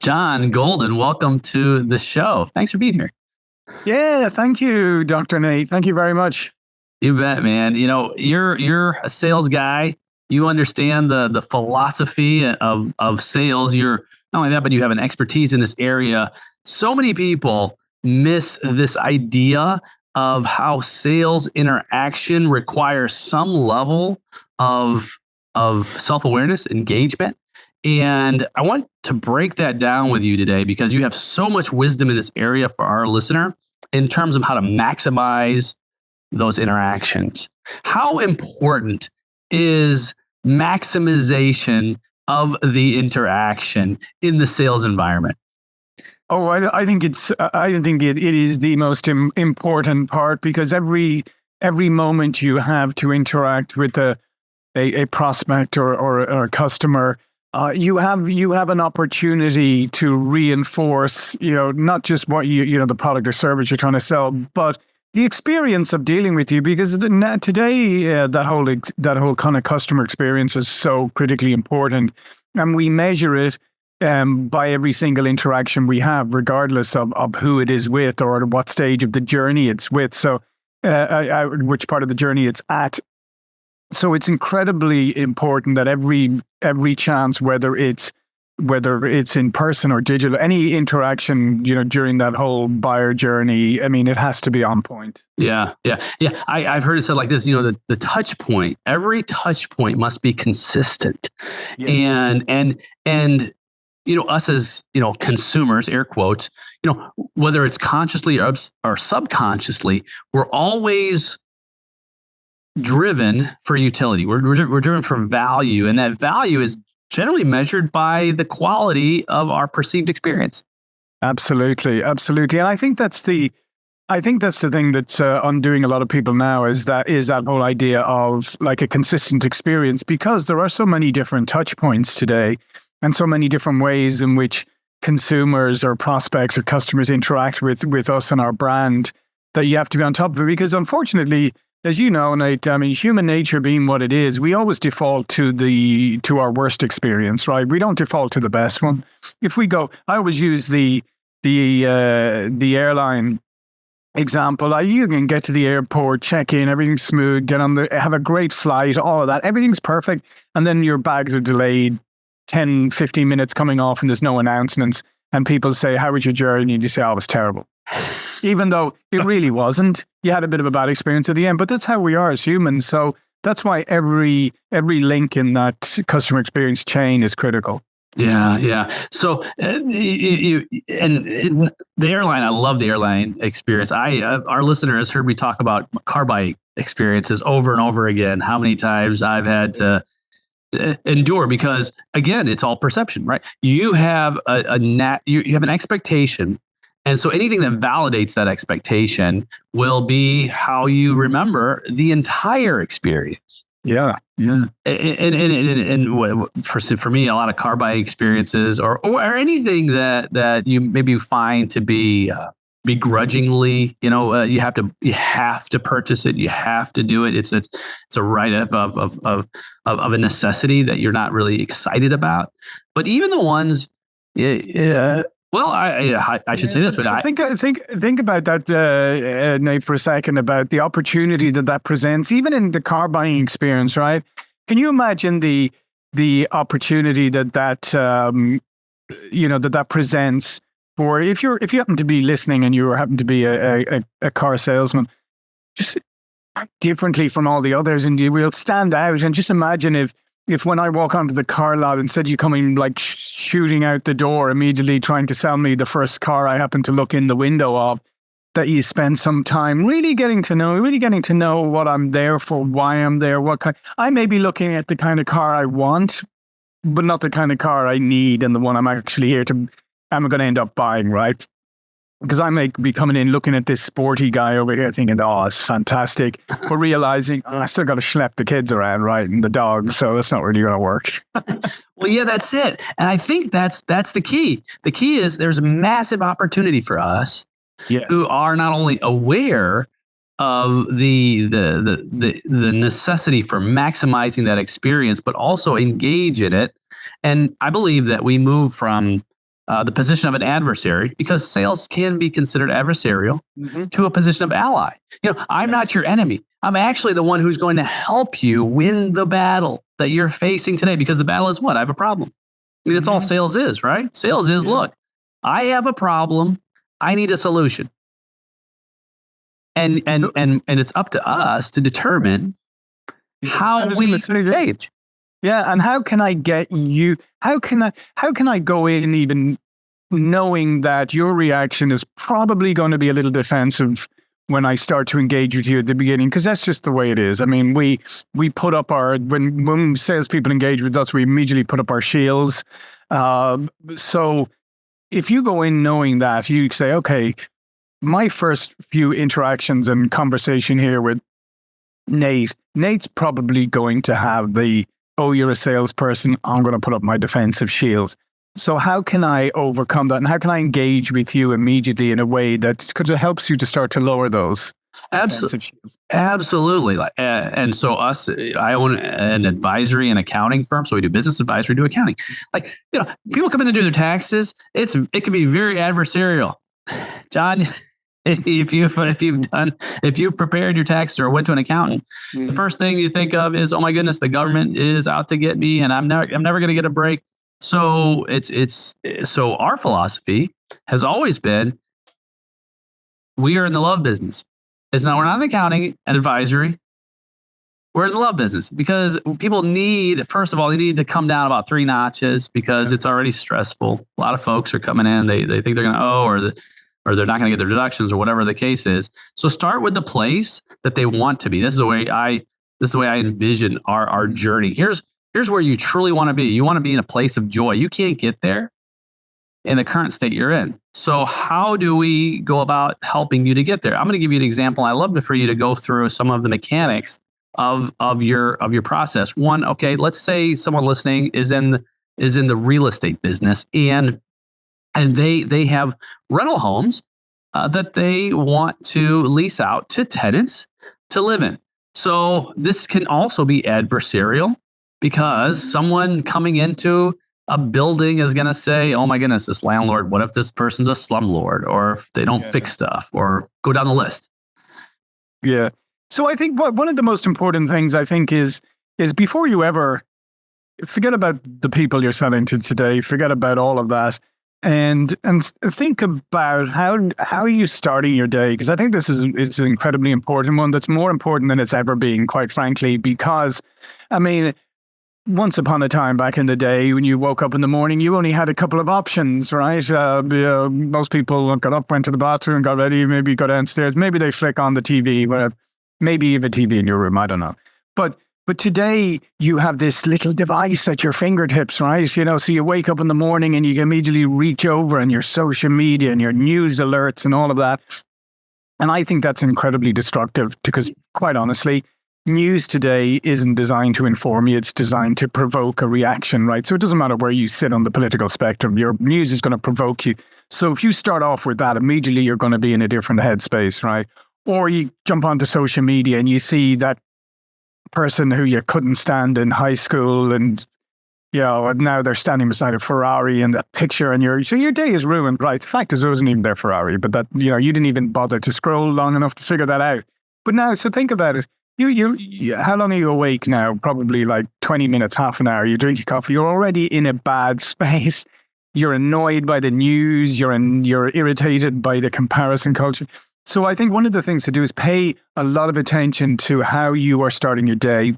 John Golden, welcome to the show. Thanks for being here. Yeah, thank you, Dr. Nate. Thank you very much. You bet, man. You know, you're a sales guy. You understand the philosophy of sales. You're not only that, but you have an expertise in this area. So many people miss this idea of how sales interaction requires some level of self-awareness, engagement. And I want to break that down with you today because you have so much wisdom in this area for our listener in terms of how to maximize those interactions. How important is maximization of the interaction in the sales environment? Oh, I think it is the most important part because every moment you have to interact with a prospect or a customer, you have an opportunity to reinforce, not just what the product or service you're trying to sell, but the experience of dealing with you. Because today, that whole kind of customer experience is so critically important, and we measure it by every single interaction we have, regardless of who it is with or what stage of the journey it's with. So, which part of the journey it's at. So it's incredibly important that every chance, whether it's in person or digital, any interaction, during that whole buyer journey, I mean, it has to be on point. Yeah. I've heard it said like this, the touch point, every touch point must be consistent. Yes. And us as, consumers, air quotes, whether it's consciously or subconsciously, we're always driven for utility. We're driven for value, and that value is generally measured by the quality of our perceived experience. Absolutely. And I think that's the thing that's undoing a lot of people now is that whole idea of like a consistent experience, because there are so many different touch points today and so many different ways in which consumers or prospects or customers interact with us and our brand, that you have to be on top of it. Because unfortunately, as you know, Nate, I mean, human nature being what it is, we always default to our worst experience, right? We don't default to the best one. I always use the airline example. You can get to the airport, check in, everything's smooth, have a great flight, all of that, everything's perfect, and then your bags are delayed 10, 15 minutes coming off, and there's no announcements, and people say, "How was your journey?" And you say, "Oh, it was terrible." Even though it really wasn't. You had a bit of a bad experience at the end, but that's how we are as humans. So that's why every link in that customer experience chain is critical. Yeah. So the airline, I love the airline experience. Our listener has heard me talk about car buying experiences over and over again. How many times I've had to endure, because again, it's all perception, right? You have you have an expectation. And so anything that validates that expectation will be how you remember the entire experience. Yeah. And for me, a lot of car buying experiences or anything that you maybe find to be begrudgingly, you have to purchase it. You have to do it. It's a right of a necessity that you're not really excited about. But even the ones, well, I should say this, but I think about that, Nate, for a second, about the opportunity that presents, even in the car buying experience, right? Can you imagine the opportunity that presents for if you happen to be listening and you happen to be a car salesman, just differently from all the others, and you will stand out. And just imagine if when I walk onto the car lot, instead of you coming like shooting out the door immediately trying to sell me the first car I happen to look in the window of, that you spend some time really getting to know what I'm there for, why I'm there, I may be looking at the kind of car I want, but not the kind of car I need and the one I'm actually I'm going to end up buying, right? Because I may be coming in looking at this sporty guy over here thinking, "Oh, it's fantastic," but realizing, I still got to schlep the kids around, right, and the dog, so that's not really going to work. Well, yeah, that's it. And I think that's the key. The key is there's a massive opportunity for us who are not only aware of the necessity for maximizing that experience, but also engage in it. And I believe that we move from the position of an adversary, because sales can be considered adversarial, to a position of ally. I'm not your enemy. I'm actually the one who's going to help you win the battle that you're facing today, because the battle is what? I have a problem. I mean, that's all sales is, right? Sales is, look, I have a problem. I need a solution. And it's up to us to determine how we engage. Yeah, and how can I get you? How can I go in even knowing that your reaction is probably going to be a little defensive when I start to engage with you at the beginning? Because that's just the way it is. I mean, we put up when salespeople engage with us, we immediately put up our shields. So if you go in knowing that, you say, okay, my first few interactions and conversation here with Nate's probably going to have oh, you're a salesperson, I'm going to put up my defensive shield. So how can I overcome that? And how can I engage with you immediately in a way that it helps you to start to lower those? Absolutely. And so I own an advisory and accounting firm. So we do business advisory, do accounting. People come in to do their taxes. It can be very adversarial. John, if you've prepared your taxes or went to an accountant, the first thing you think of is, oh my goodness, the government is out to get me, and I'm never going to get a break. So so our philosophy has always been, we are in the love business. We're not in accounting and advisory. We're in the love business, because people first of all, they need to come down about 3 notches, because it's already stressful. A lot of folks are coming in, they think they're going to owe, or they're not going to get their deductions, or whatever the case is. So start with the place that they want to be. This is the way I envision our journey. Here's where you truly want to be. You want to be in a place of joy. You can't get there in the current state you're in. So how do we go about helping you to get there? I'm going to give you an example. I love for you to go through some of the mechanics of your process. One, okay, let's say someone listening is in the real estate business, and they have rental homes that they want to lease out to tenants to live in. So this can also be adversarial, because someone coming into a building is going to say, oh my goodness, this landlord, what if this person's a slumlord, or if they don't fix stuff, or go down the list. Yeah. So I think one of the most important things, I think, is before you ever forget about the people you're selling to today, forget about all of that, and think about how are you starting your day? Because I think it's an incredibly important one, that's more important than it's ever been, quite frankly, because, I mean, once upon a time back in the day, when you woke up in the morning, you only had a couple of options, right? Most people got up, went to the bathroom, got ready, maybe go downstairs, maybe they flick on the TV, whatever. Maybe you have a TV in your room, I don't know. But today you have this little device at your fingertips, right? So you wake up in the morning and you can immediately reach over and your social media and your news alerts and all of that. And I think that's incredibly destructive, because quite honestly, news today isn't designed to inform you. It's designed to provoke a reaction, right? So it doesn't matter where you sit on the political spectrum. Your news is going to provoke you. So if you start off with that, immediately you're going to be in a different headspace, right? Or you jump onto social media and you see that person who you couldn't stand in high school, and now they're standing beside a Ferrari in that picture, and so your day is ruined, right? The fact is, it wasn't even their Ferrari, but that you didn't even bother to scroll long enough to figure that out. But now, so think about it. How long are you awake now? Probably like 20 minutes, half an hour. You drink your coffee. You're already in a bad space. You're annoyed by the news. You're irritated by the comparison culture. So I think one of the things to do is pay a lot of attention to how you are starting your day.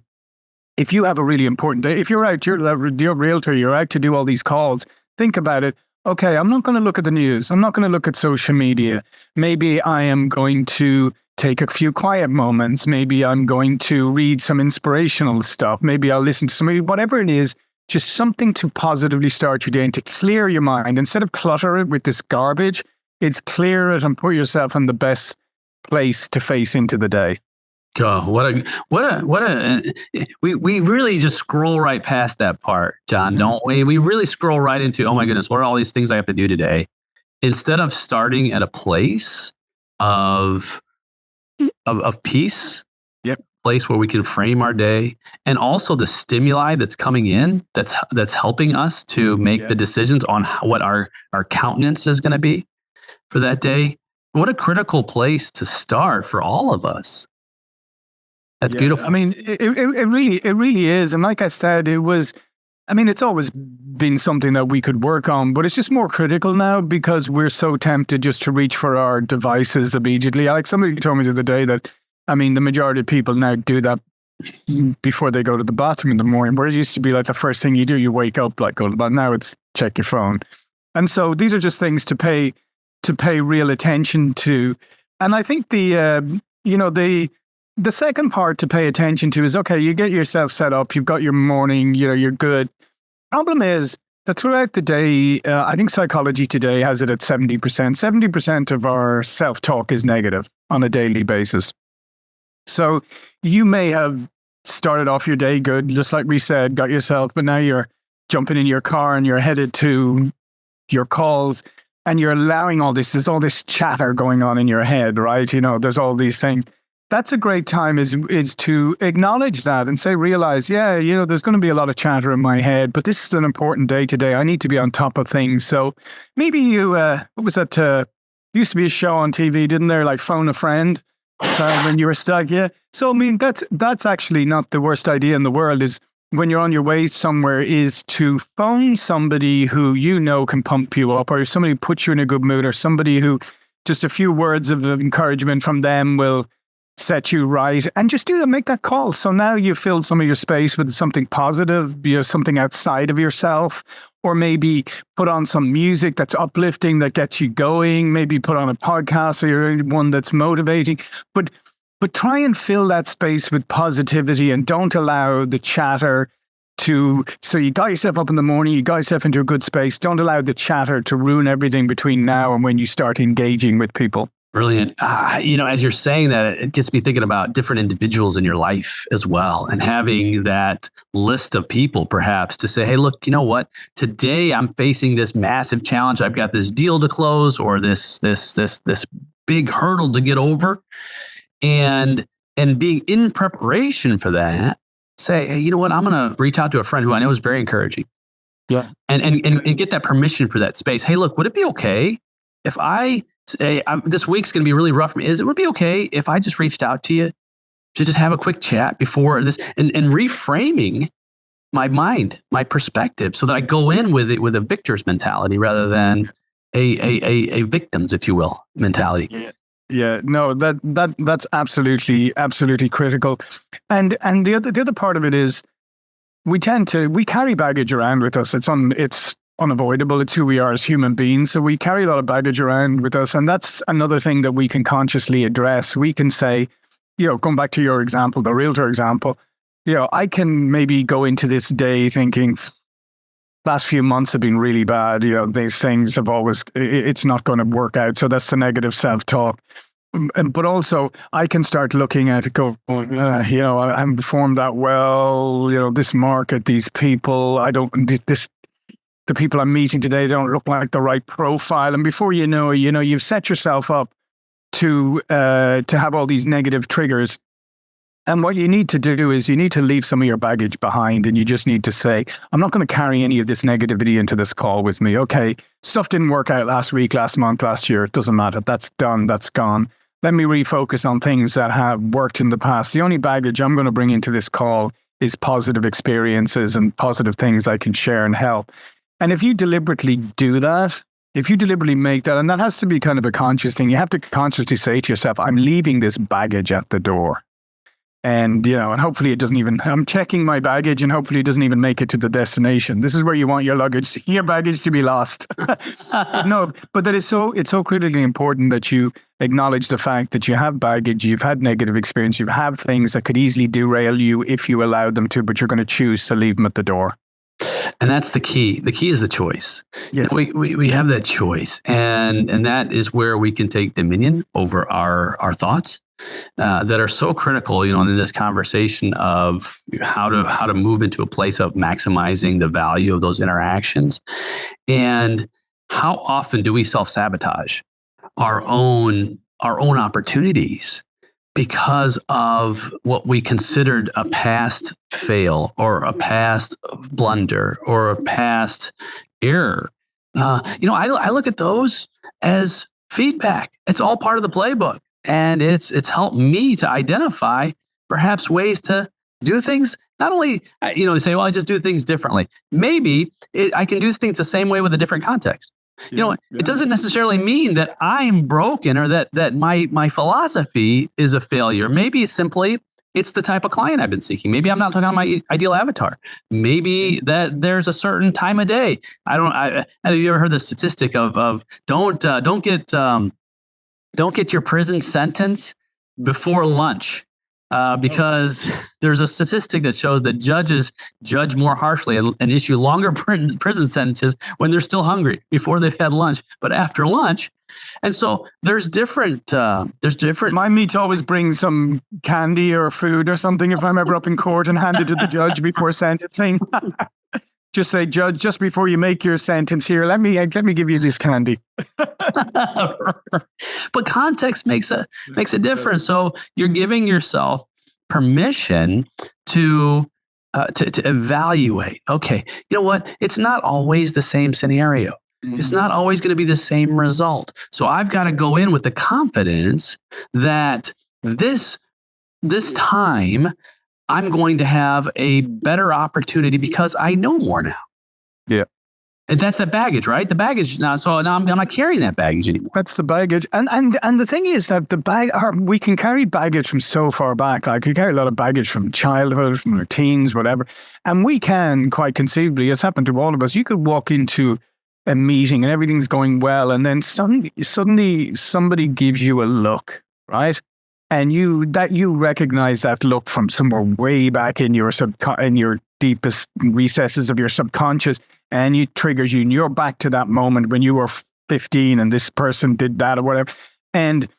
If you have a really important day, if you're out, you're a realtor, you're out to do all these calls, think about it. Okay, I'm not going to look at the news. I'm not going to look at social media. Maybe I am going to take a few quiet moments. Maybe I'm going to read some inspirational stuff. Maybe I'll listen to somebody, whatever it is, just something to positively start your day and to clear your mind. Instead of clutter it with this garbage, it's clear it and put yourself in the best place to face into the day. God, we really just scroll right past that part, John, don't we? We really scroll right into, oh my goodness, what are all these things I have to do today? Instead of starting at a place of peace, place where we can frame our day, and also the stimuli that's coming in that's helping us to make the decisions on what our countenance is going to be for that day. What a critical place to start for all of us. That's beautiful. I mean, it really is. And like I said, it's always been something that we could work on, but it's just more critical now because we're so tempted just to reach for our devices immediately. Like somebody told me the other day that, the majority of people now do that before they go to the bathroom in the morning, where it used to be like the first thing you do, you wake up, like, go to the bathroom. Now it's check your phone. And so these are just things to pay real attention to. And I think the second part to pay attention to is, okay, you get yourself set up, you've got your morning, you're good. Problem is that throughout the day, I think Psychology Today has it at 70%. 70% of our self-talk is negative on a daily basis. So you may have started off your day good, just like we said, got yourself, but now you're jumping in your car and you're headed to your calls and you're allowing there's all this chatter going on in your head, right? There's all these things. That's a great time is to acknowledge that and realize, there's going to be a lot of chatter in my head, but this is an important day today. I need to be on top of things. So maybe you, what was that? Used to be a show on TV, didn't there? Like Phone a Friend when you were stuck. Yeah. So, that's actually not the worst idea in the world is when you're on your way somewhere is to phone somebody who can pump you up, or somebody who puts you in a good mood, or somebody who just a few words of encouragement from them will set you right, and just make that call. So now you fill some of your space with something positive, something outside of yourself, or maybe put on some music that's uplifting, that gets you going, maybe put on a podcast or one that's motivating, but try and fill that space with positivity and don't allow the chatter so you got yourself up in the morning, you got yourself into a good space, don't allow the chatter to ruin everything between now and when you start engaging with people. Brilliant. As you're saying that, it gets me thinking about different individuals in your life as well, and having that list of people perhaps to say, hey, look, you know what? Today I'm facing this massive challenge. I've got this deal to close, or this big hurdle to get over. And being in preparation for that, say, hey, you know what? I'm going to reach out to a friend who I know is very encouraging. Yeah. And get that permission for that space. Hey, look, would it be okay if I say, this week's going to be really rough for me? Would it be okay if I just reached out to you to just have a quick chat before this, and reframing my mind, my perspective, so that I go in with it with a victor's mentality rather than a victim's, if you will, mentality. Yeah. Yeah, no, that's absolutely critical. And the other part of it is we carry baggage around with us. It's unavoidable. It's who we are as human beings. So we carry a lot of baggage around with us. And that's another thing that we can consciously address. We can say, going back to your example, the realtor example, I can maybe go into this day thinking, last few months have been really bad. These things it's not going to work out. So that's the negative self-talk. But also I can start looking at it, I haven't performed that well. This market, these people, the people I'm meeting today don't look like the right profile. And before you know, you've set yourself up to have all these negative triggers. And what you need to do is you need to leave some of your baggage behind, and you just need to say, I'm not going to carry any of this negativity into this call with me. Okay, stuff didn't work out last week, last month, last year. It doesn't matter. That's done. That's gone. Let me refocus on things that have worked in the past. The only baggage I'm going to bring into this call is positive experiences and positive things I can share and help. And if you deliberately do that, if you deliberately make that, and that has to be kind of a conscious thing, you have to consciously say to yourself, I'm leaving this baggage at the door. And, and hopefully it doesn't even, I'm checking my baggage and hopefully it doesn't even make it to the destination. This is where you want your baggage to be lost. No, but that it's so critically important that you acknowledge the fact that you have baggage, you've had negative experience, you have things that could easily derail you if you allowed them to, but you're going to choose to leave them at the door. And that's the key. The key is the choice. Yes. We have that choice. And that is where we can take dominion over our thoughts. That are so critical, in this conversation of how to move into a place of maximizing the value of those interactions. And how often do we self-sabotage our own opportunities because of what we considered a past fail or a past blunder or a past error. I look at those as feedback. It's all part of the playbook, and it's helped me to identify perhaps ways to do things. Not only say, well, I just do things differently. Maybe I can do things the same way with a different context. It doesn't necessarily mean that I'm broken or that my philosophy is a failure. Maybe simply it's the type of client I've been seeking. Maybe I'm not talking about my ideal avatar. Maybe that there's a certain time of day. Have you ever heard the statistic of don't get your prison sentence before lunch? Because there's a statistic that shows that judges judge more harshly and issue longer prison sentences when they're still hungry before they've had lunch, but after lunch. And so there's different. Remind me to always bring some candy or food or something if I'm ever up in court and hand it to the judge before sentencing. Just say, Judge, just before you make your sentence here, let me give you this candy. But context makes a difference. So you're giving yourself permission to evaluate. Okay, you know what? It's not always the same scenario. It's not always going to be the same result. So I've got to go in with the confidence that this time I'm going to have a better opportunity because I know more now. Yeah. And that's that baggage, right? The baggage now. So now I'm not carrying that baggage anymore. That's the baggage. And the thing is that we can carry baggage from so far back. Like we carry a lot of baggage from childhood, from our teens, whatever. And we can quite conceivably, it's happened to all of us. You could walk into a meeting and everything's going well. And then suddenly somebody gives you a look, right? And you recognize that look from somewhere way back in your deepest recesses of your subconscious, and it triggers you, and you're back to that moment when you were 15 and this person did that or whatever, and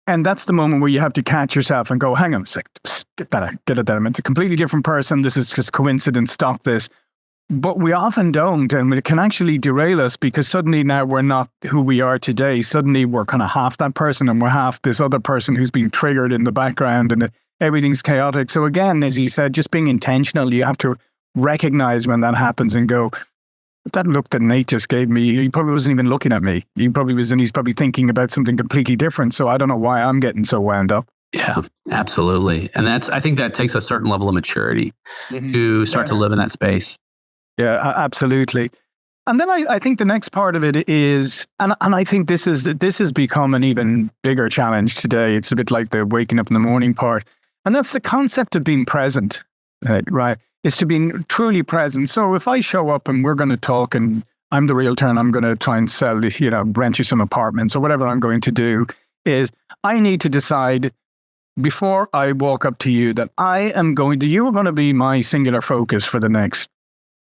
that's the moment where you have to catch yourself and go, hang on a sec, get that out. It's a completely different person. This is just coincidence. Stop this. But we often don't, and it can actually derail us because suddenly now we're not who we are today. Suddenly we're kind of half that person and we're half this other person who's been triggered in the background and everything's chaotic. So again, as you said, just being intentional, you have to recognize when that happens and go, that look that Nate just gave me, he probably wasn't even looking at me. He's probably thinking about something completely different. So I don't know why I'm getting so wound up. Yeah, absolutely. And I think that takes a certain level of maturity to start to live in that space. Yeah, absolutely. And then I think the next part of it is, and I think this has become an even bigger challenge today. It's a bit like the waking up in the morning part. And that's the concept of being present, right? It's to be truly present. So if I show up and we're going to talk and I'm the realtor and I'm going to try and sell, rent you some apartments or whatever I'm going to do, is I need to decide before I walk up to you that you are going to be my singular focus for the next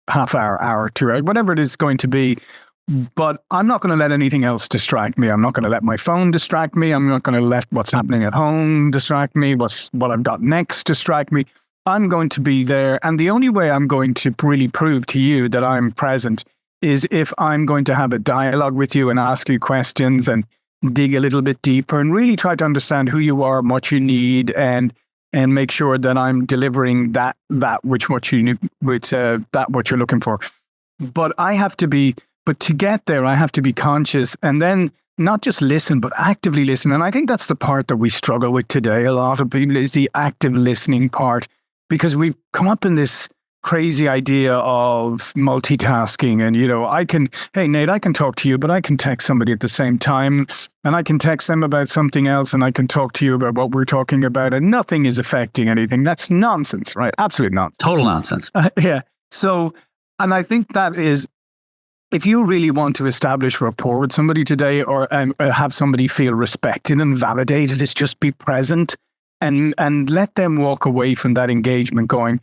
half hour, 2 hours, whatever it is going to be. But I'm not going to let anything else distract me. I'm not going to let my phone distract me. I'm not going to let what's happening at home distract me. What I've got next distract me. I'm going to be there. And the only way I'm going to really prove to you that I'm present is if I'm going to have a dialogue with you and ask you questions and dig a little bit deeper and really try to understand who you are and what you need and make sure that I'm delivering that what you're looking for. But to get there, I have to be conscious and then not just listen, but actively listen. And I think that's the part that we struggle with today. A lot of people is the active listening part, because we've come up in this crazy idea of multitasking. And, hey, Nate, I can talk to you, but I can text somebody at the same time and I can text them about something else and I can talk to you about what we're talking about and nothing is affecting anything. That's nonsense, right? Absolute nonsense. Total nonsense. Yeah. So, and I think that is, if you really want to establish rapport with somebody today or have somebody feel respected and validated, is just be present and let them walk away from that engagement going,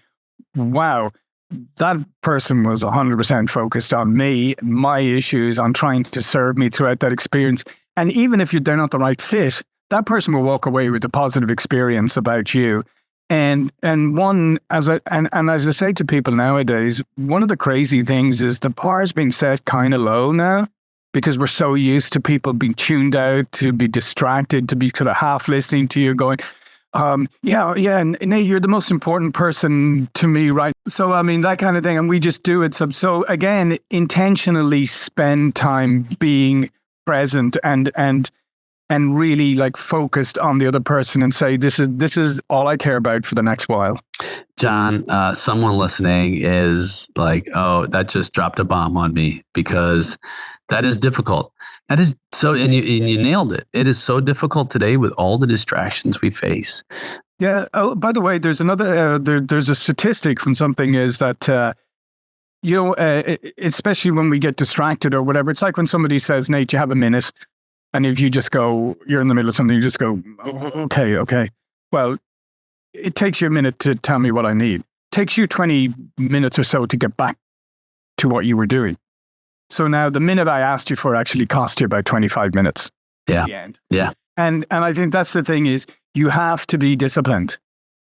wow, that person was 100% focused on me, my issues, on trying to serve me throughout that experience. And even if they're not the right fit, that person will walk away with a positive experience about you. And as I say to people nowadays, one of the crazy things is the bar has been set kind of low now, because we're so used to people being tuned out, to be distracted, to be kind of half listening to you going, Yeah. And Nate, you're the most important person to me, right? So, I mean, that kind of thing. And we just do it. So again, intentionally spend time being present and really like focused on the other person and say, this is all I care about for the next while. John, someone listening is like, oh, that just dropped a bomb on me, because that is difficult. That is so, and you nailed it. It is so difficult today with all the distractions we face. Yeah. Oh, by the way, there's another, there's a statistic from something is that, especially when we get distracted or whatever, it's like when somebody says, Nate, you have a minute. And if you just go, you're in the middle of something, you just go, oh, okay. Well, it takes you a minute to tell me what I need. It takes you 20 minutes or so to get back to what you were doing. So now the minute I asked you for actually cost you about 25 minutes. Yeah. At the end. Yeah. And I think that's the thing is you have to be disciplined.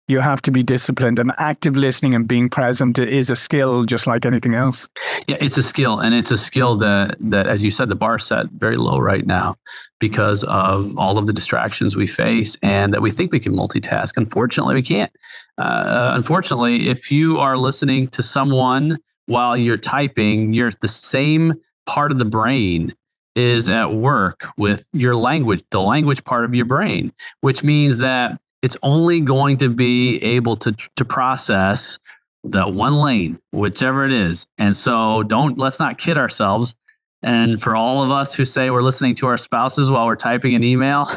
You have to be disciplined, and active listening and being present is a skill just like anything else. Yeah, it's a skill, and it's a skill that, as you said, the bar set very low right now because of all of the distractions we face, and that we think we can multitask. Unfortunately, we can't. Unfortunately, if you are listening to someone while you're typing, the same part of the brain is at work with your language, the language part of your brain, which means that it's only going to be able to process that one lane, whichever it is. And so let's not kid ourselves. And for all of us who say we're listening to our spouses while we're typing an email,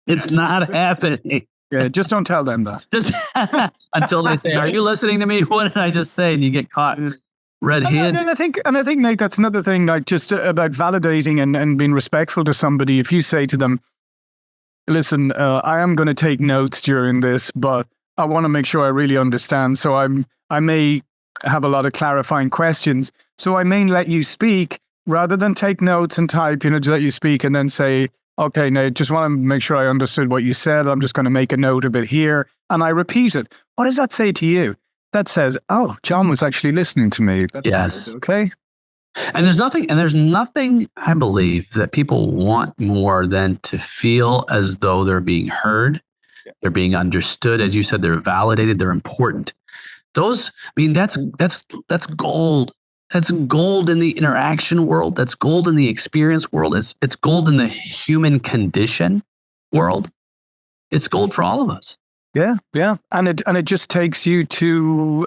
it's not happening. Yeah, just don't tell them that. Just until they say, "Are you listening to me? What did I just say?" And you get caught red-handed. And I think, Nate, that's another thing, like just about validating and being respectful to somebody. If you say to them, listen, I am going to take notes during this, but I want to make sure I really understand. So I may have a lot of clarifying questions. So I may let you speak rather than take notes and type, just let you speak and then say, okay, Nate, just want to make sure I understood what you said. I'm just going to make a note of it here. And I repeat it. What does that say to you? That says, oh, John was actually listening to me. That's yes. Good. Okay. And there's nothing I believe that people want more than to feel as though they're being heard, they're being understood. As you said, they're validated, they're important. That's gold. That's gold in the interaction world. That's gold in the experience world. It's gold in the human condition world. It's gold for all of us. Yeah. And it just takes you to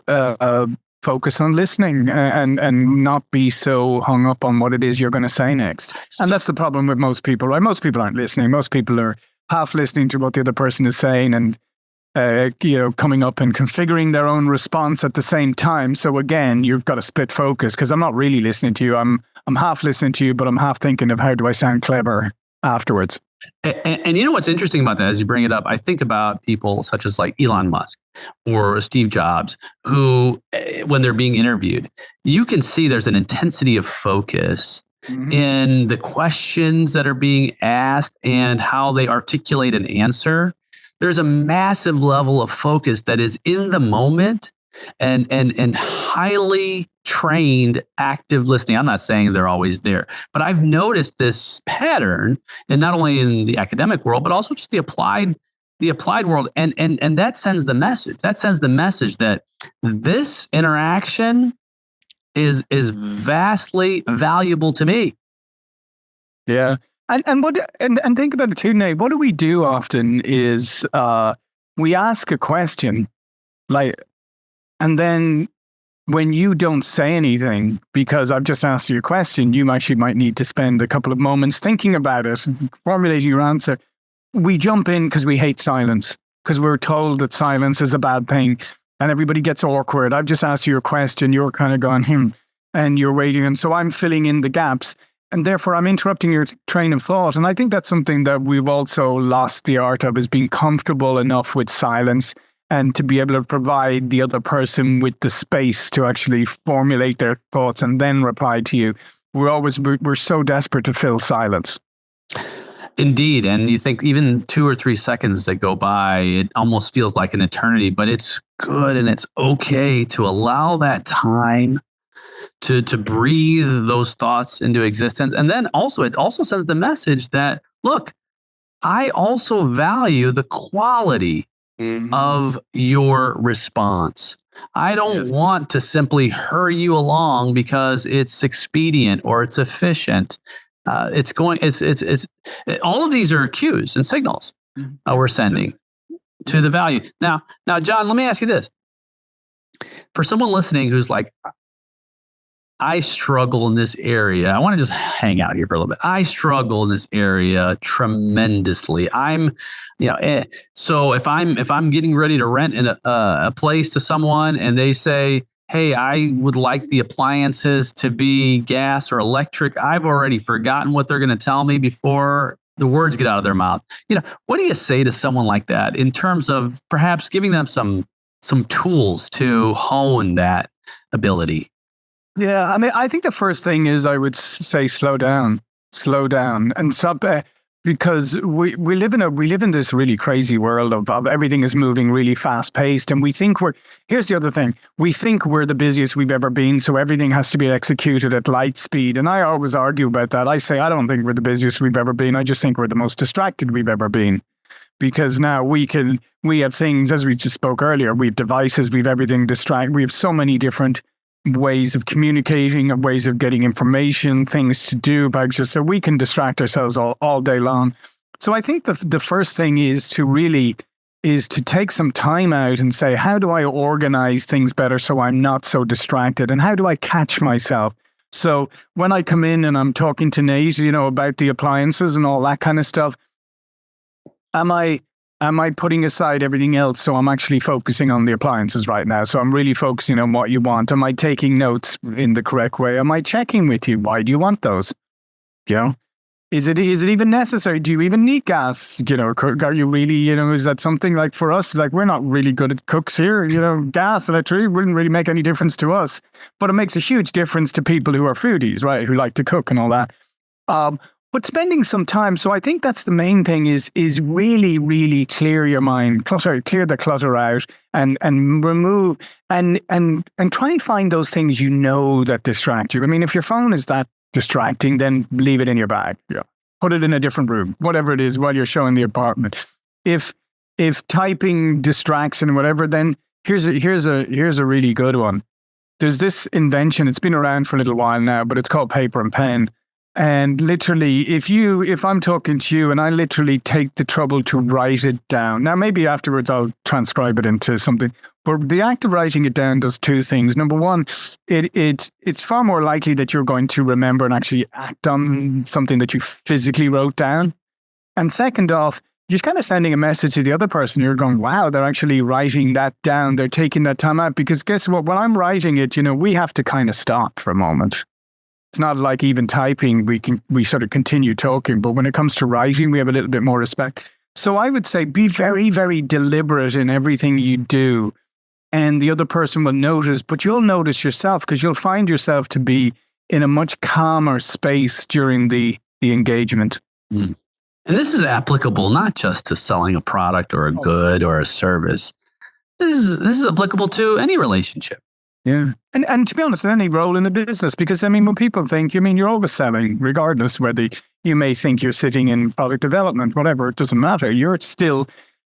focus on listening and not be so hung up on what it is you're going to say next. And that's the problem with most people, right? Most people aren't listening. Most people are half listening to what the other person is saying and, coming up and configuring their own response at the same time. So again, you've got to split focus because I'm not really listening to you. I'm half listening to you, but I'm half thinking of how do I sound clever afterwards. And you know what's interesting about that as you bring it up, I think about people such as like Elon Musk or Steve Jobs, who, when they're being interviewed, you can see there's an intensity of focus in the questions that are being asked and how they articulate an answer. There's a massive level of focus that is in the moment and highly trained active listening. I'm not saying they're always there, but I've noticed this pattern, and not only in the academic world, but also just the applied world. And that sends the message. That sends the message that this interaction is vastly valuable to me. Yeah. And think about it too, Nate. What do we do often is we ask a question, and then when you don't say anything, because I've just asked you a question, you actually might need to spend a couple of moments thinking about it, formulating your answer. We jump in because we hate silence, because we're told that silence is a bad thing, and everybody gets awkward. I've just asked you a question, you're kind of going, and you're waiting, and so I'm filling in the gaps, and therefore I'm interrupting your train of thought. And I think that's something that we've also lost the art of, is being comfortable enough with silence and to be able to provide the other person with the space to actually formulate their thoughts and then reply to you. We're so desperate to fill silence. Indeed. And you think even 2 or 3 seconds that go by, it almost feels like an eternity, but it's good and it's okay to allow that time to breathe those thoughts into existence. And then also, it also sends the message that, look, I also value the quality of your response. I don't want to simply hurry you along because it's expedient or it's efficient. It's all of these are cues and signals we're sending to the value. Now, John, let me ask you this. For someone listening who's like, I struggle in this area. I want to just hang out here for a little bit. I struggle in this area tremendously. So if I'm getting ready to rent in a place to someone and they say, hey, I would like the appliances to be gas or electric, I've already forgotten what they're going to tell me before the words get out of their mouth. What do you say to someone like that in terms of perhaps giving them some tools to hone that ability? Yeah, I mean, I think the first thing is I would say slow down, and because we live in this really crazy world of everything is moving really fast paced, and we think here's the other thing, we think we're the busiest we've ever been, so everything has to be executed at light speed, and I always argue about that. I say I don't think we're the busiest we've ever been. I just think we're the most distracted we've ever been. Because now we have things, as we just spoke earlier, we have devices, we have everything we have so many different ways of communicating, and ways of getting information, things to do, so we can distract ourselves all day long. So I think the first thing is to take some time out and say, how do I organize things better so I'm not so distracted? And how do I catch myself? So when I come in and I'm talking to Nate, about the appliances and all that kind of stuff, am I putting aside everything else so I'm actually focusing on the appliances right now? So I'm really focusing on what you want. Am I taking notes in the correct way? Am I checking with you? Why do you want those? Is it even necessary? Do you even need gas? Are you really, is that something like for us, like we're not really good at cooks here, gas, electricity wouldn't really make any difference to us, but it makes a huge difference to people who are foodies, right? Who like to cook and all that. But spending some time, so I think that's the main thing is really, really clear your mind, clear the clutter out and remove and try and find those things that distract you. I mean, if your phone is that distracting, then leave it in your bag. Yeah. Put it in a different room, whatever it is, while you're showing the apartment. If typing distracts and whatever, then here's a really good one. There's this invention, it's been around for a little while now, but it's called paper and pen. And literally, if I'm talking to you and I literally take the trouble to write it down, now maybe afterwards I'll transcribe it into something, but the act of writing it down does two things. Number one, it's far more likely that you're going to remember and actually act on something that you physically wrote down. And second off, you're kind of sending a message to the other person. You're going, wow, they're actually writing that down. They're taking that time out. Because guess what? When I'm writing it, we have to kind of stop for a moment. It's not like even typing, we sort of continue talking, but when it comes to writing, we have a little bit more respect. So I would say be very, very deliberate in everything you do, and the other person will notice, but you'll notice yourself because you'll find yourself to be in a much calmer space during the engagement. And this is applicable not just to selling a product or a good or a service. This is applicable to any relationship. Yeah. And to be honest, any role in the business, because when people think, you're always selling, regardless whether you may think you're sitting in product development, whatever, it doesn't matter. You're still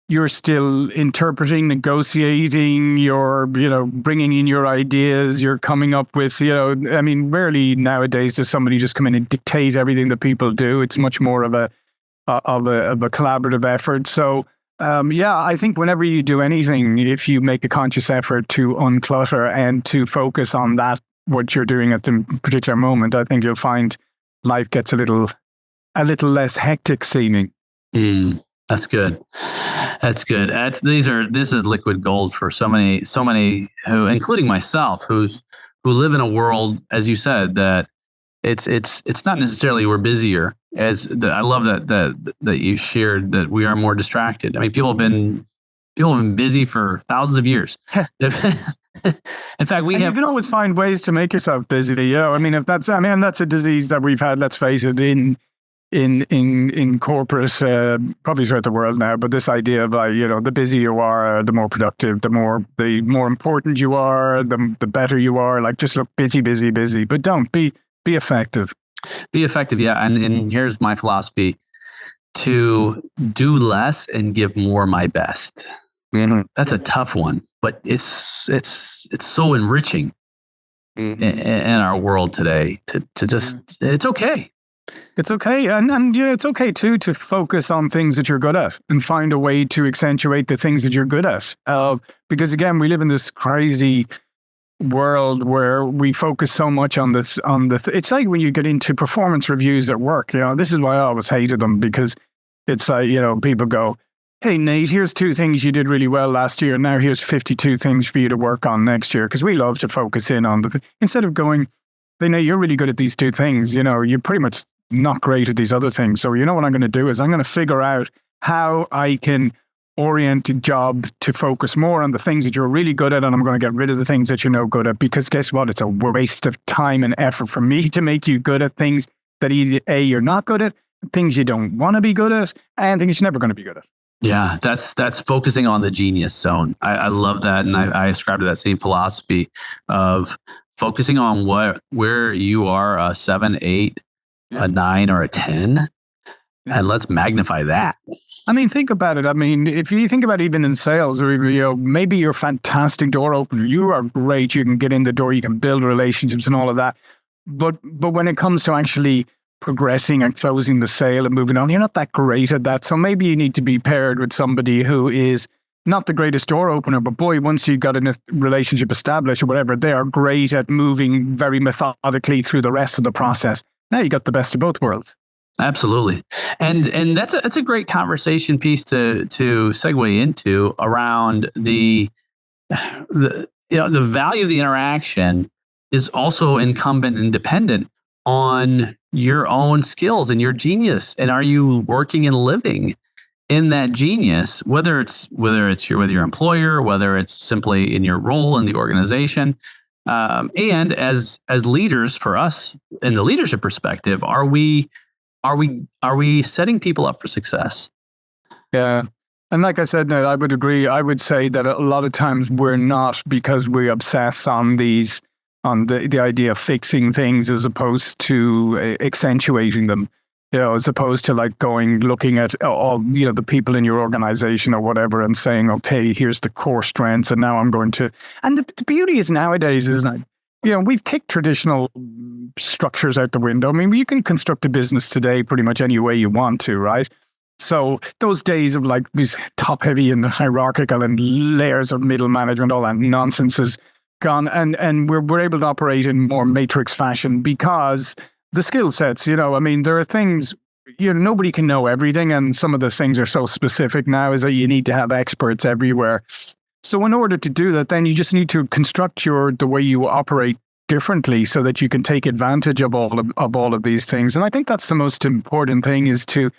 interpreting, negotiating, you're, bringing in your ideas, you're coming up with, rarely nowadays does somebody just come in and dictate everything that people do. It's much more of a collaborative effort. So, I think whenever you do anything, if you make a conscious effort to unclutter and to focus on what you're doing at the particular moment, I think you'll find life gets a little less hectic seeming. That's good. That's good. This is liquid gold for so many who, including myself, who live in a world, as you said, that it's not necessarily we're busier. I love that you shared that we are more distracted. I mean, people have been busy for thousands of years. In fact, you can always find ways to make yourself busy. If that's a disease that we've had. Let's face it, in corporate, probably throughout the world now. But this idea of the busier you are, the more productive, the more important you are, the better you are. Like just look busy, but don't be effective. Be effective, yeah. And here's my philosophy: to do less and give more my best. That's a tough one, but it's so enriching in our world today to just, it's okay. It's okay. And it's okay too to focus on things that you're good at and find a way to accentuate the things that you're good at. Because again, we live in this crazy world where we focus so much on this, it's like when you get into performance reviews at work, this is why I always hated them, because it's like, people go, hey, Nate, here's 2 things you did really well last year. Now here's 52 things for you to work on next year. Because we love to focus in on instead of going, hey, Nate, you're really good at these 2 things. You're pretty much not great at these other things. So what I'm going to do is I'm going to figure out how I can orient a job to focus more on the things that you're really good at. And I'm going to get rid of the things that you're no good at. Because guess what? It's a waste of time and effort for me to make you good at things that either you're not good at, things you don't want to be good at, and things you're never going to be good at. Yeah, that's focusing on the genius zone. I love that, and I ascribe to that same philosophy of focusing on where you are a 7, 8, a 9, or a 10, and let's magnify that. I mean, think about it. I mean, if you think about even in sales, or maybe you're a fantastic door opener, you are great. You can get in the door, you can build relationships and all of that. But when it comes to actually progressing and closing the sale and moving on, you're not that great at that. So maybe you need to be paired with somebody who is not the greatest door opener, but boy, once you've got a relationship established or whatever, they are great at moving very methodically through the rest of the process. Now you got the best of both worlds. Absolutely. And that's a great conversation piece to segue into around the value of the interaction is also incumbent and dependent on your own skills and your genius. And are you working and living in that genius, whether it's with your employer, whether it's simply in your role in the organization, and as leaders, for us in the leadership perspective, are we setting people up for success? Yeah. And like I said, I would agree. I would say that a lot of times we're not, because we obsess on the idea of fixing things as opposed to accentuating them, as opposed to looking at all, the people in your organization or whatever and saying, okay, here's the core strengths. And now I'm going to, and the beauty is nowadays, isn't it? We've kicked traditional structures out the window. I mean, you can construct a business today pretty much any way you want to, right? So those days of these top heavy and hierarchical and layers of middle management, all that nonsense is gone. And we're able to operate in more matrix fashion because the skill sets, there are things, nobody can know everything. And some of the things are so specific now is that you need to have experts everywhere. So in order to do that, then you just need to construct the way you operate differently so that you can take advantage of all of these things. And I think that's the most important thing is to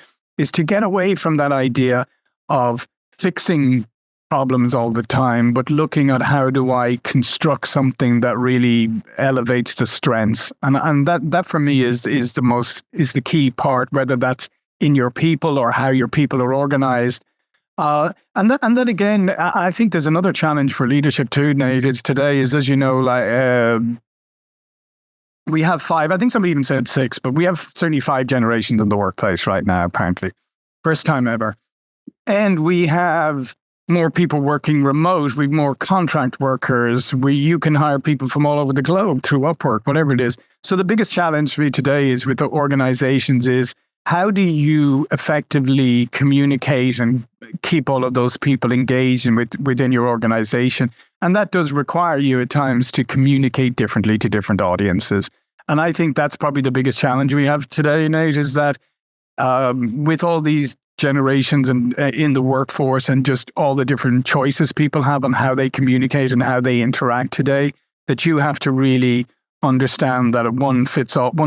get away from that idea of fixing problems all the time, but looking at how do I construct something that really elevates the strengths. And that for me is the key part, whether that's in your people or how your people are organized. And then again, I think there's another challenge for leadership too, Nate, as you know, we have 5, I think somebody even said 6, but we have certainly 5 generations in the workplace right now, apparently. First time ever. And we have more people working remote. We have more contract workers. You can hire people from all over the globe through Upwork, whatever it is. So the biggest challenge for me today is with the organizations is how do you effectively communicate and keep all of those people engaged within your organization? And that does require you at times to communicate differently to different audiences. And I think that's probably the biggest challenge we have today, Nate, is that with all these generations and in the workforce and just all the different choices people have on how they communicate and how they interact today, that you have to really understand that a one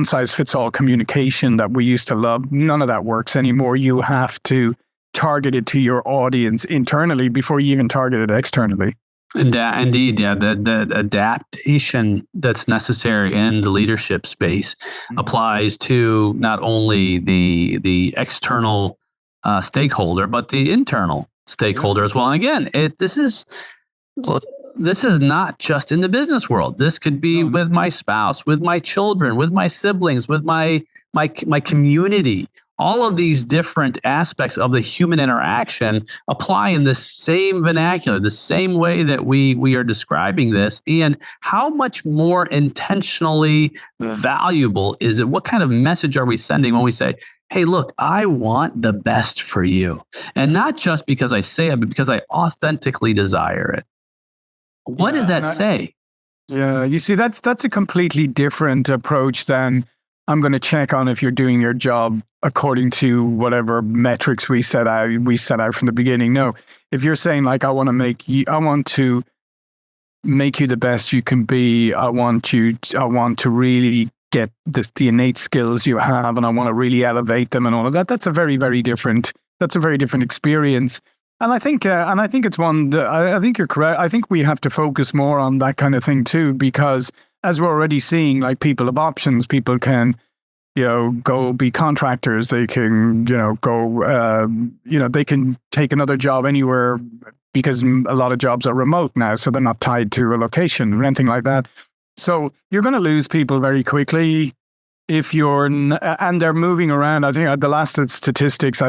size fits all communication that we used to love, none of that works anymore. You have to target it to your audience internally before you even target it externally. Indeed, yeah. The adaptation that's necessary in the leadership space applies to not only the external stakeholder, but the internal stakeholder as well. And again, this is not just in the business world. This could be with my spouse, with my children, with my siblings, with my community. all of these different aspects of the human interaction apply in the same vernacular, the same way that we are describing this. And how much more intentionally valuable is it? What kind of message are we sending when we say, hey, look, I want the best for you? And not just because I say it, but because I authentically desire it. What does that say? Yeah, you see, that's a completely different approach than I'm going to check on if you're doing your job according to whatever metrics we set out from the beginning. No, if you're saying like, I want to make you the best you can be. I want to really get the innate skills you have, and I want to really elevate them and all of that. That's a very, very different experience. And I think it's one that I think you're correct. I think we have to focus more on that kind of thing too, because as we're already seeing, like, people have options. People can, go be contractors. They can, they can take another job anywhere, because a lot of jobs are remote now, so they're not tied to a location or anything like that. So you're going to lose people very quickly if you're, and they're moving around. I think the last statistics,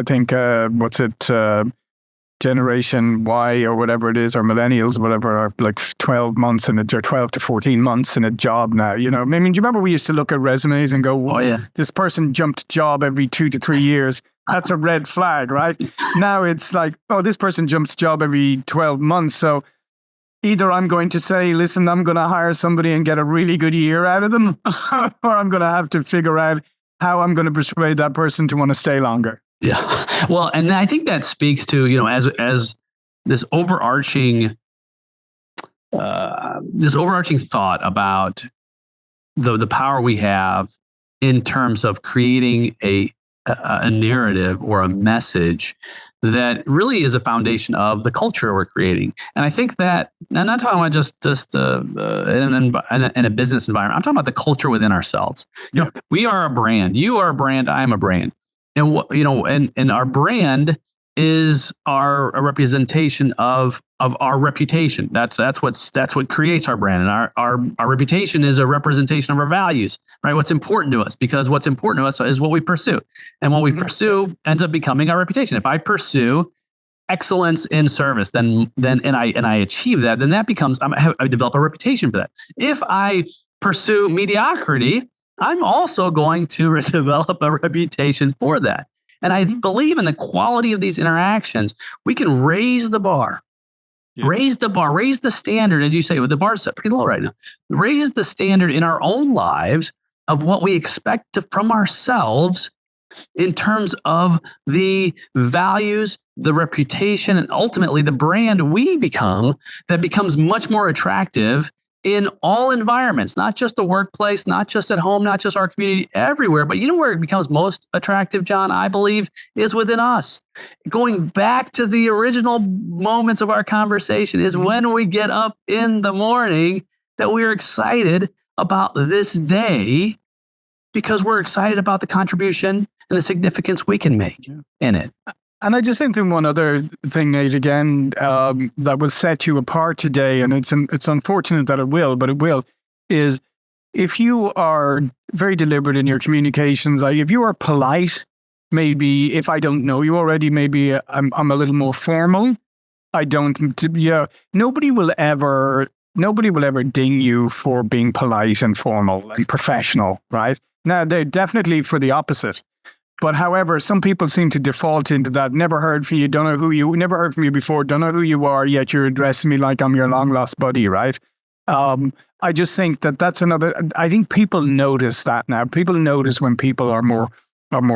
Generation Y or whatever it is, or millennials, whatever, are like 12 months or 12 to 14 months in a job now. I mean, do you remember we used to look at resumes and go, oh yeah, this person jumped job every 2 to 3 years. That's a red flag, right? Now it's like, oh, this person jumps job every 12 months. So either I'm going to say, listen, I'm going to hire somebody and get a really good year out of them, or I'm going to have to figure out how I'm going to persuade that person to want to stay longer. Yeah. Well, and I think that speaks to, as this overarching thought about the power we have in terms of creating a narrative or a message that really is a foundation of the culture we're creating. And I think that, now, I'm not talking about just in a business environment. I'm talking about the culture within ourselves. We are a brand. You are a brand. I'm a brand. And and our brand is a representation of our reputation. That's what creates our brand, and our reputation is a representation of our values, right? What's important to us, because what's important to us is what we pursue, and what we pursue ends up becoming our reputation. If I pursue excellence in service, then I achieve that, then that becomes, I develop a reputation for that. If I pursue mediocrity, I'm also going to develop a reputation for that. And I believe in the quality of these interactions. We can raise the bar, raise the standard, as you say, the bar's set pretty low right now. Raise the standard in our own lives of what we expect from ourselves in terms of the values, the reputation, and ultimately the brand we become, that becomes much more attractive in all environments, not just the workplace, not just at home, not just our community, everywhere. But you know where it becomes most attractive, John, I believe, is within us. Going back to the original moments of our conversation is when we get up in the morning that we're excited about this day, because we're excited about the contribution and the significance we can make in it. And I just think one other thing, Nate, again, that will set you apart today, and it's unfortunate that it will, but it will, is if you are very deliberate in your communications, like if you are polite, maybe if I don't know you already, maybe I'm a little more formal. Nobody will ever ding you for being polite and formal and professional, right? Now, they're definitely for the opposite. But however, some people seem to default into that. Never heard from you, never heard from you before, don't know who you are, yet you're addressing me like I'm your long lost buddy, right? I just think that's another, I think people notice that now. People notice when people are more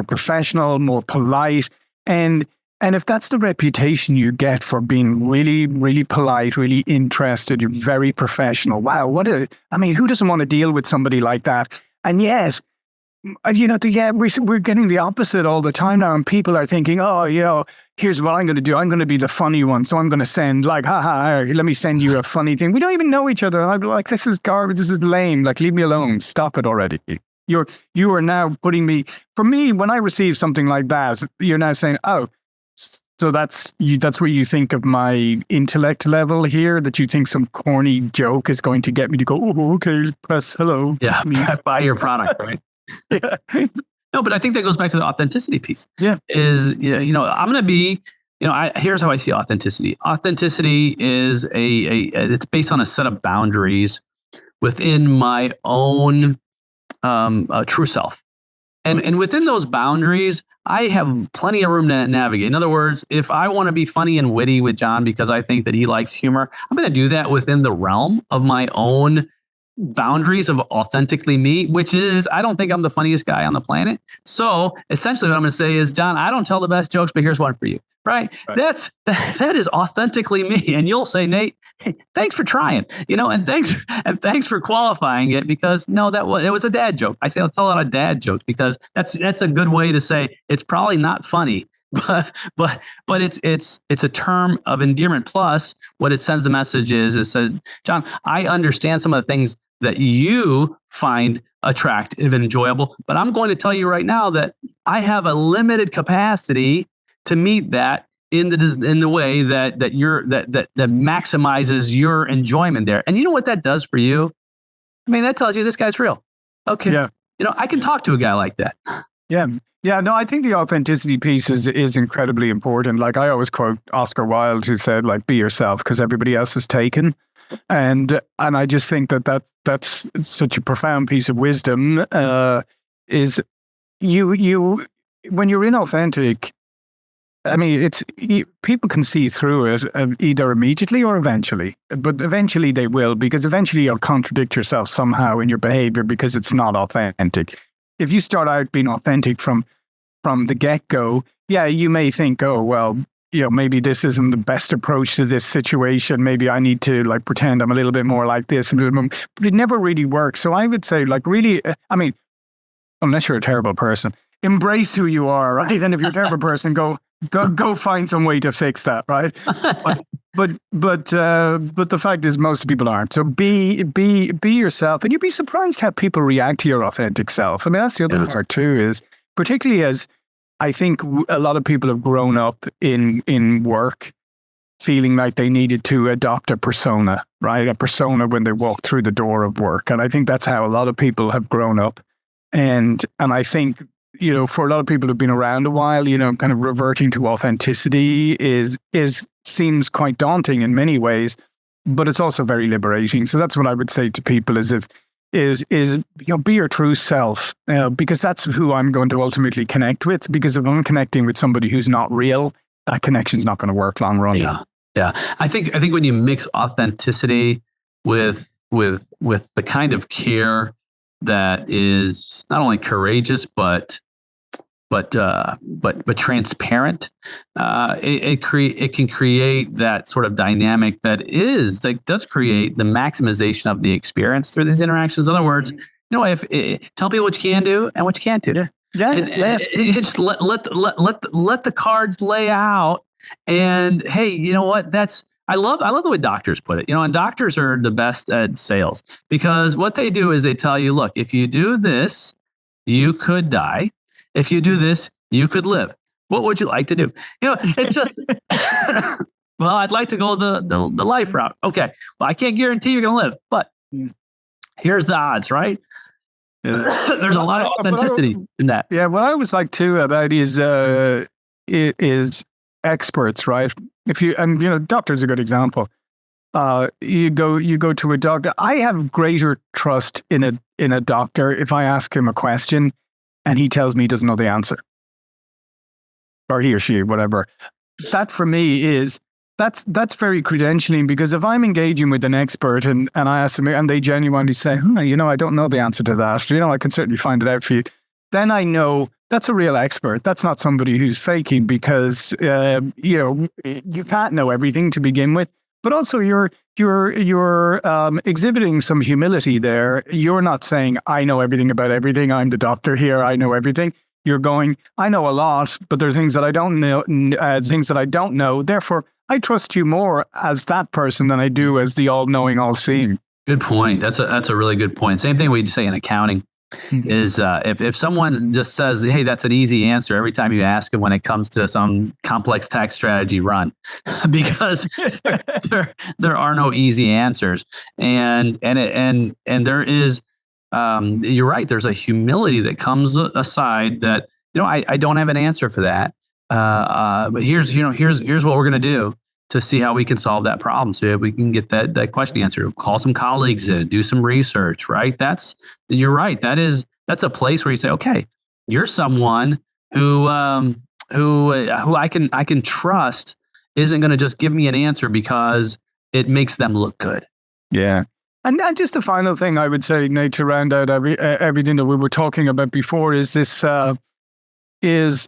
professional, more polite. And if that's the reputation you get for being really, really polite, really interested, you're very professional. Wow, who doesn't want to deal with somebody like that? And yes, we're getting the opposite all the time now, and people are thinking, here's what I'm going to do. I'm going to be the funny one, so I'm going to send let me send you a funny thing. We don't even know each other. And I'd be like, this is garbage. This is lame. Like, leave me alone. Stop it already. You are now putting me. For me, when I receive something like that, you're now saying, oh, so that's what you think of my intellect level here, that you think some corny joke is going to get me to go, oh, okay, press hello. Yeah, buy your product, right? Yeah. No, but I think that goes back to the authenticity piece. Yeah. I'm going to be, here's how I see authenticity. Authenticity is it's based on a set of boundaries within my own true self. And within those boundaries, I have plenty of room to navigate. In other words, if I want to be funny and witty with John because I think that he likes humor, I'm going to do that within the realm of my own boundaries of authentically me, which is I don't think I'm the funniest guy on the planet. So essentially what I'm going to say is, John, I don't tell the best jokes, but here's one for you. Right. That is authentically me. And you'll say, Nate, hey, thanks for trying, and thanks for qualifying it, because it was a dad joke. I say, I'll tell a lot of dad jokes because that's a good way to say it's probably not funny, but it's a term of endearment. Plus what it sends the message is it says, John, I understand some of the things that you find attractive and enjoyable, but I'm going to tell you right now that I have a limited capacity to meet that in the way that maximizes your enjoyment there. And you know what that does for you? I mean, that tells you this guy's real. Okay. Yeah. I can talk to a guy like that. Yeah. Yeah. No, I think the authenticity piece is incredibly important. Like I always quote Oscar Wilde, who said, like, be yourself because everybody else is taken. And I just think that's such a profound piece of wisdom, is you when you're inauthentic, I mean, people can see through it either immediately or eventually, but eventually they will, because eventually you'll contradict yourself somehow in your behavior because it's not authentic. If you start out being authentic from the get-go, yeah, you may think, oh, well, maybe this isn't the best approach to this situation. Maybe I need to like pretend I'm a little bit more like this, but it never really works. So I would say, like, really, I mean, unless you're a terrible person, embrace who you are, right? And if you're a terrible person, go find some way to fix that, right? But the fact is, most people aren't. So be yourself, and you'd be surprised how people react to your authentic self. I mean, that's the other part too, is particularly as I think a lot of people have grown up in work, feeling like they needed to adopt a persona, right? A persona when they walk through the door of work, and I think that's how a lot of people have grown up, and I think, for a lot of people who've been around a while, kind of reverting to authenticity seems quite daunting in many ways, but it's also very liberating. So that's what I would say to people is be your true self, because that's who I'm going to ultimately connect with. Because if I'm connecting with somebody who's not real, that connection's not going to work long run. Yeah. I think when you mix authenticity with the kind of care that is not only courageous but transparent, it can create that sort of dynamic that does create the maximization of the experience through these interactions. In other words, tell people what you can do and what you can't do. Yeah. Just let the cards lay out. And hey, you know what? I love the way doctors put it. And doctors are the best at sales, because what they do is they tell you, look, if you do this, you could die. If you do this, you could live. What would you like to do? It's just, well, I'd like to go the life route. Okay. Well, I can't guarantee you're going to live, but here's the odds, right? There's a lot of authenticity in that. Yeah. What I always like too about is experts, right? Doctor's a good example. You go to a doctor. I have greater trust in a doctor if I ask him a question and he tells me he doesn't know the answer, or he or she, whatever. That for me that's very credentialing, because if I'm engaging with an expert and I ask them and they genuinely say, I don't know the answer to that, I can certainly find it out for you, then I know that's a real expert. That's not somebody who's faking, because you can't know everything to begin with. But also you're exhibiting some humility there. You're not saying, I know everything about everything. I'm the doctor here. I know everything. You're going, I know a lot, but there's things that I don't know. Therefore, I trust you more as that person than I do as the all-knowing, all-seeing. Good point. That's a really good point. Same thing we'd say in accounting. Is if someone just says, hey, that's an easy answer every time you ask them when it comes to some complex tax strategy, run, because there are no easy answers, and there is you're right. There's a humility that comes aside that, I don't have an answer for that. But here's what we're going to do to see how we can solve that problem. So we can get that question answered. Call some colleagues in, do some research, right? You're right. That's a place where you say, okay, you're someone who I can trust isn't going to just give me an answer because it makes them look good. Yeah. And just the final thing I would say, Nate, to round out everything that we were talking about before is this, is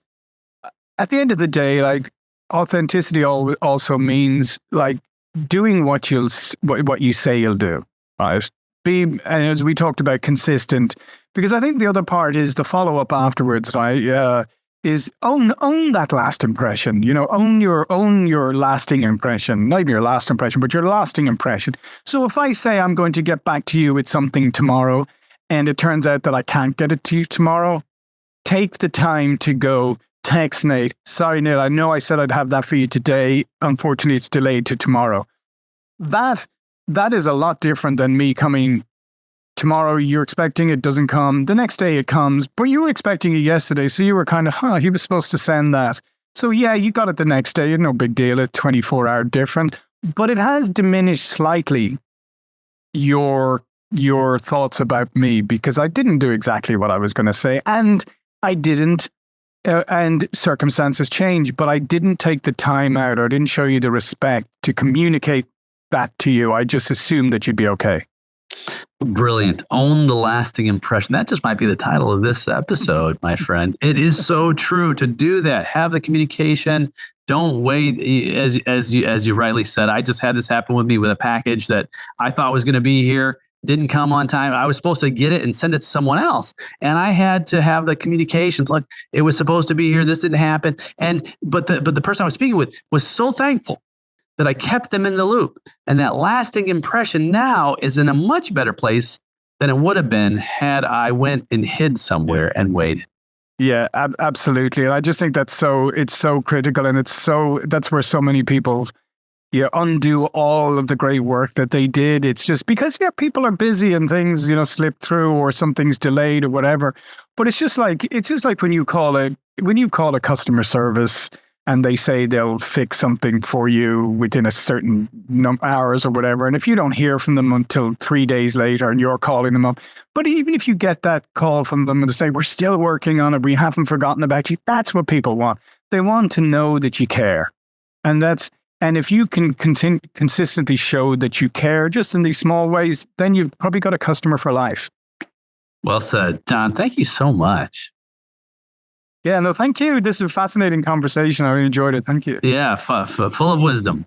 at the end of the day, like, authenticity also means like doing what you say you'll do, right? And as we talked about, consistent, because I think the other part is the follow up afterwards, right? Is own that last impression, own your lasting impression, not even your last impression, but your lasting impression. So if I say I'm going to get back to you with something tomorrow, and it turns out that I can't get it to you tomorrow, take the time to go text Nate. Sorry, Nate, I know I said I'd have that for you today. Unfortunately, it's delayed to tomorrow. That is a lot different than me coming tomorrow. You're expecting it, doesn't come. The next day it comes, but you were expecting it yesterday. So you were kind of, he was supposed to send that. So yeah, you got it the next day. No big deal. It's 24-hour different, but it has diminished slightly your thoughts about me because I didn't do exactly what I was going to say. And I didn't. And circumstances change, but I didn't take the time out or didn't show you the respect to communicate that to you. I just assumed that you'd be okay. Brilliant. Own the lasting impression. That just might be the title of this episode, my friend. It is so true to do that. Have the communication. Don't wait. As you rightly said, I just had this happen with me with a package that I thought was going to be here. Didn't come on time. I was supposed to get it and send it to someone else. And I had to have the communications like it was supposed to be here. This didn't happen. But the person I was speaking with was so thankful that I kept them in the loop. And that lasting impression now is in a much better place than it would have been had I went and hid somewhere and waited. Yeah, absolutely. And I just think it's so critical. And that's where so many people undo all of the great work that they did. It's just because, people are busy and things, slip through or something's delayed or whatever. But it's just like when you call a customer service and they say they'll fix something for you within a certain hours or whatever. And if you don't hear from them until 3 days later and you're calling them up, but even if you get that call from them and they say, we're still working on it, we haven't forgotten about you. That's what people want. They want to know that you care. And if you can consistently show that you care just in these small ways, then you've probably got a customer for life. Well said, John. Thank you so much. Yeah, no, thank you. This is a fascinating conversation. I really enjoyed it. Thank you. Yeah, full of wisdom.